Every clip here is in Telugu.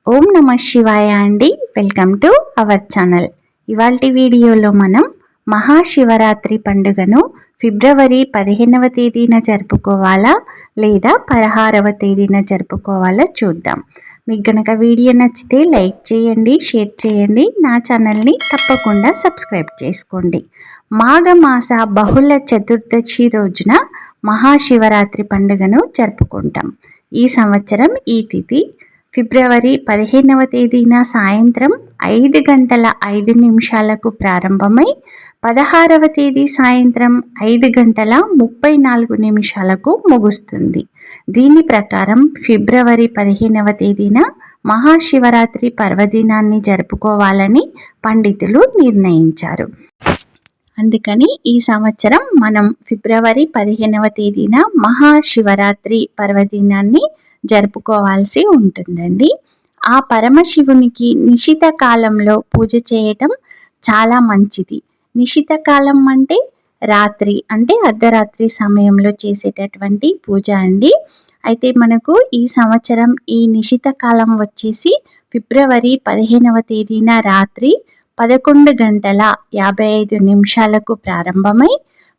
ఓం నమ శివాయ అండి. Welcome to our channel. ఇవాల్టి వీడియోలో మనం మహాశివరాత్రి పండుగను ఫిబ్రవరి 15వ తేదీన జరుపుకోవాలా లేదా 16వ తేదీన జరుపుకోవాలా చూద్దాం. మీకు గనక వీడియో నచ్చితే లైక్ చేయండి, షేర్ చేయండి, నా ఛానల్ని తప్పకుండా సబ్స్క్రైబ్ చేసుకోండి. మాఘమాస బహుళ చతుర్దశి రోజున మహాశివరాత్రి పండుగను జరుపుకుంటాం. ఈ సంవత్సరం ఈ తిథి ఫిబ్రవరి 15వ తేదీన సాయంత్రం 5:05 ప్రారంభమై 16వ తేదీ సాయంత్రం 5:34 ముగుస్తుంది. దీని ప్రకారం ఫిబ్రవరి 15వ తేదీన మహాశివరాత్రి పర్వదినాన్ని జరుపుకోవాలని పండితులు నిర్ణయించారు. అందుకని ఈ సంవత్సరం మనం ఫిబ్రవరి 15వ తేదీన మహాశివరాత్రి పర్వదినాన్ని జరుపుకోవాల్సి ఉంటుందండి. ఆ పరమశివునికి నిశిత కాలంలో పూజ చేయటం చాలా మంచిది. నిశిత కాలం అంటే రాత్రి, అంటే అర్ధరాత్రి సమయంలో చేసేటటువంటి పూజ అండి. అయితే మనకు ఈ సంవత్సరం ఈ నిశిత కాలం వచ్చేసి ఫిబ్రవరి 15వ తేదీన రాత్రి 11:55 ప్రారంభమై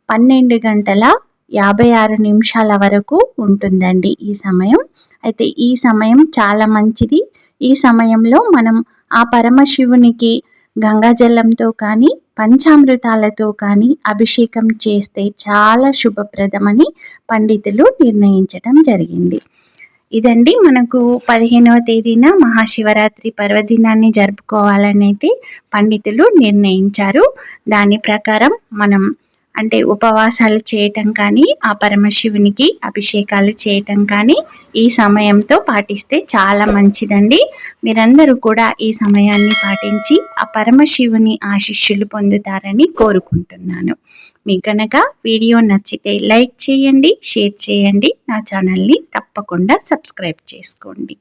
12:56 వరకు ఉంటుందండి ఈ సమయం. అయితే ఈ సమయం చాలా మంచిది. ఈ సమయంలో మనం ఆ పరమశివునికి గంగాజలంతో కానీ పంచామృతాలతో కానీ అభిషేకం చేస్తే చాలా శుభప్రదమని పండితులు నిర్ణయించడం జరిగింది. ఇదండి మనకు 15వ తేదీన మహాశివరాత్రి పర్వదినాన్ని జరుపుకోవాలని అయితే పండితులు నిర్ణయించారు. దాని ప్రకారం మనం అంటే ఉపవాసాలు చేయటం కానీ ఆ పరమశివునికి అభిషేకాలు చేయటం కానీ ఈ సమయంతో పాటిస్తే చాలా మంచిదండి. మీరందరూ కూడా ఈ సమయాన్ని పాటించి ఆ పరమశివుని ఆశీస్సులు పొందుతారని కోరుకుంటున్నాను. మీకు గనక వీడియో నచ్చితే లైక్ చేయండి, షేర్ చేయండి, నా ఛానల్ని తప్పకుండా సబ్స్క్రైబ్ చేసుకోండి.